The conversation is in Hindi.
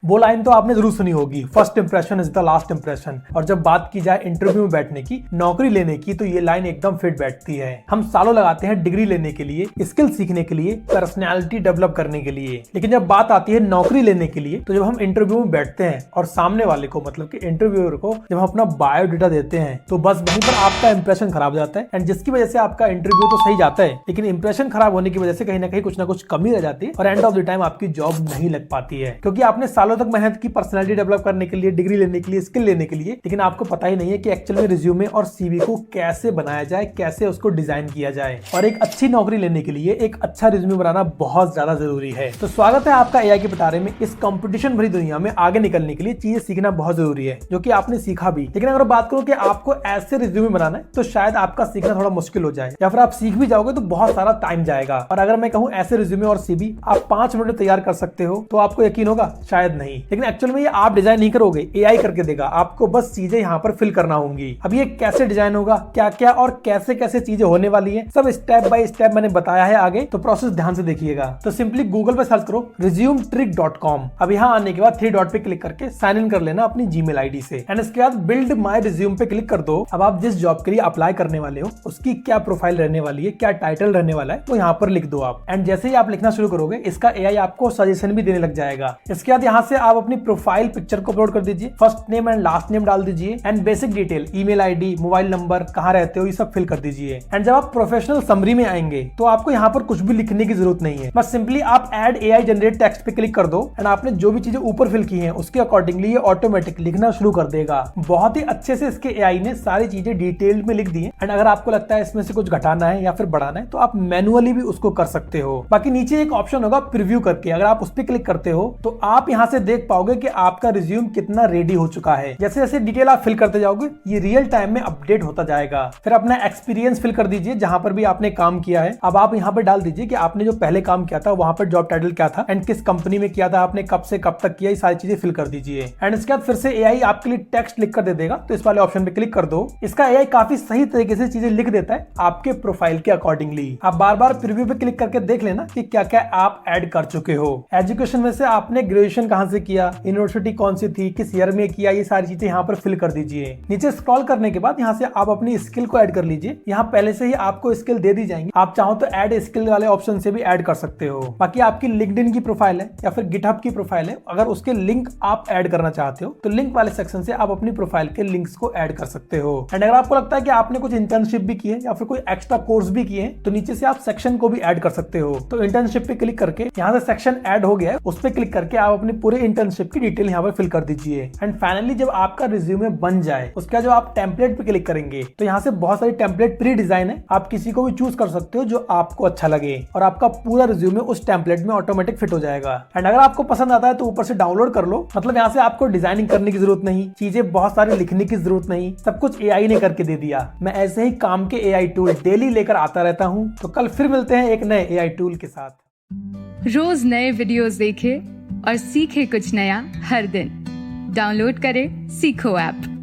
वो लाइन तो आपने जरूर सुनी होगी, first impression is the last impression. और जब बात की जाए इंटरव्यू में बैठने की, नौकरी लेने की, तो ये लाइन एकदम फिट बैठती है। हम सालों लगाते हैं डिग्री लेने के लिए, स्किल सीखने के लिए, पर्सनैलिटी डेवलप करने के लिए, लेकिन जब बात आती है नौकरी लेने के लिए, तो जब हम इंटरव्यू में बैठते हैं और सामने वाले को, मतलब कि इंटरव्यूअर को, जब हम अपना बायोडाटा देते हैं, तो बस वहीं पर आपका इंप्रेशन खराब हो जाता है। एंड जिसकी वजह से आपका इंटरव्यू तो सही जाता है, लेकिन इंप्रेशन खराब होने की वजह से कहीं ना कुछ कमी रह जाती है और एंड ऑफ द टाइम आपकी जॉब नहीं लग पाती है, क्योंकि आपने सालों तक मेहनत की पर्सनैलिटी डेवलप करने के लिए, डिग्री लेने के लिए, स्किल लेने के लिए, लेकिन आपको पता ही नहीं है कि एक्चुअल में रिज्यूमे और सीवी को कैसे बनाया जाए, कैसे उसको डिजाइन किया जाए। और एक अच्छी नौकरी लेने के लिए एक अच्छा रिज्यूमे बनाना बहुत ज्यादा जरूरी है। तो स्वागत है आपका एआई के पिटारे में। इस कंपटीशन भरी दुनिया में आगे निकलने के लिए चीजें सीखना बहुत जरूरी है, जो कि आपने सीखा भी। लेकिन अगर बात करूं कि आपको ऐसे रिज्यूमे बनाना है, तो शायद आपका सीखना थोड़ा मुश्किल हो जाए, या फिर आप सीख भी जाओगे तो बहुत सारा टाइम जाएगा। और अगर मैं कहूं ऐसे रिज्यूमे और सीवी आप 5 मिनट में तैयार कर सकते हो, तो आपको यकीन होगा? शायद नहीं। लेकिन एक्चुअल में ये आप डिजाइन नहीं करोगे, एआई करके देगा। आपको बस चीजें यहाँ पर फिल करना होंगी। अब ये कैसे डिजाइन होगा, क्या क्या और कैसे कैसे चीजें होने वाली है, सब स्टेप बाय स्टेप मैंने बताया है आगे, तो प्रोसेस ध्यान से देखिएगा। तो सिंपली गूगल पे सर्च करो resumetrick.com। अब यहाँ आने के बाद 3 डॉट पे क्लिक करके साइन इन कर लेना अपनी जीमेल आईडी से। एंड इसके बाद बिल्ड माई रिज्यूम पे क्लिक कर दो। अब आप जिस जॉब के लिए अप्लाई करने वाले हो, उसकी क्या प्रोफाइल रहने वाली है, क्या टाइटल रहने वाला है, वो यहाँ पर लिख दो आप। एंड जैसे ही आप लिखना शुरू करोगे, इसका एआई आपको सजेशन भी देने लग जाएगा। इसके बाद यहाँ से आप अपनी प्रोफाइल पिक्चर को अपलोड कर दीजिए, first name and last name डाल दीजिए, and basic detail, email ID, mobile number, कहाँ रहते हो, ये सब फिल कर दीजिए। एंड जब आप प्रोफेशनल समरी में आएंगे, तो आपको यहाँ पर कुछ भी लिखने की जरूरत नहीं है। बस सिंपली आप ऐड एआई जनरेट टेक्स्ट पे क्लिक कर दो, एंड आपने जो भी चीजें ऊपर फिल की हैं, उसके अकॉर्डिंगली ये ऑटोमेटिक लिखना शुरू कर देगा। बहुत ही अच्छे से इसके एआई ने सारी चीजें डिटेल में लिख दी है। एंड अगर आपको लगता है इसमें से कुछ घटाना है या फिर बढ़ाना है, तो आप मैनुअली भी उसको कर सकते हो। बाकी नीचे एक ऑप्शन होगा प्रीव्यू करके, अगर आप उस पर क्लिक करते हो, तो आप यहाँ से देख पाओगे कि आपका रिज्यूम कितना रेडी हो चुका है। जैसे जैसे डिटेल आप फिल करते जाओगे, ये रियल टाइम में अपडेट होता जाएगा। फिर अपना एक्सपीरियंस फिल कर दीजिए, जहां पर भी आपने काम किया है। अब आप यहाँ पर डाल दीजिए कि आपने जो पहले काम किया था, वहां पर जॉब टाइटल क्या था, एंड किस कंपनी में किया था, आपने कब से कब तक किया, ये सारी चीजें फिल कर दीजिए। एंड इसके बाद फिर से एआई आपके लिए टेक्स्ट लिख कर दे देगा, तो इस वाले ऑप्शन पे क्लिक कर दो। इसका एआई काफी सही तरीके से चीजें लिख देता है आपके प्रोफाइल के अकॉर्डिंगली। आप बार बार प्रीव्यू पे क्लिक करके देख लेना कि क्या क्या आप ऐड कर चुके हो। एजुकेशन में से आपने ग्रेजुएशन कहां से किया, यूनिवर्सिटी कौन सी थी, किस ईयर में किया, ये सारी चीजें यहाँ पर फिल कर दीजिए। नीचे स्क्रॉल करने के बाद यहाँ से आप अपनी स्किल को ऐड कर लीजिए। यहाँ पहले से ही आपको स्किल दे दी जाएंगी, आप चाहो तो ऐड स्किल वाले ऑप्शन से भी ऐड कर सकते हो। बाकी आपकी लिंक्डइन की प्रोफाइल है या फिर गिटहब की प्रोफाइल है, अगर उसके लिंक आप ऐड करना चाहते हो, तो लिंक वाले सेक्शन से आप अपनी प्रोफाइल के लिंक्स को ऐड कर सकते हो। एंड अगर आपको लगता है कि आपने कुछ इंटर्नशिप भी की है या फिर कोई एक्स्ट्रा कोर्स भी किए हैं, तो नीचे से आप सेक्शन को भी ऐड कर सकते हो। तो इंटर्नशिप पे क्लिक करके यहाँ से सेक्शन ऐड हो गया है, उस पर क्लिक करके आप अपनी पूरे इंटर्नशिप की डिटेल यहाँ पर फिल कर दीजिए। एंड फाइनली जब आपका रिज्यूमे बन जाए, उसका जो आप टेम्पलेट पे क्लिक करेंगे, तो यहाँ से बहुत सारी टेम्पलेट प्री डिजाइन है, आप किसी को भी चूज कर सकते हो जो आपको अच्छा लगे, और आपका पूरा रिज्यूमे उस टेम्पलेट में ऑटोमेटिक फिट हो जाएगा। एंड अगर आपको पसंद आता है तो ऊपर से डाउनलोड कर लो, मतलब यहाँ से आपको डिजाइनिंग करने की जरूरत नहीं, चीजें बहुत सारी लिखने की जरूरत नहीं, सब कुछ एआई ने करके दे दिया। मैं ऐसे ही काम के एआई टूल डेली लेकर आता रहता हूँ, तो कल फिर मिलते हैं एक नए एआई टूल के साथ। रोज नए वीडियोस देखें और सीखें कुछ नया हर दिन। डाउनलोड करें सीखो ऐप।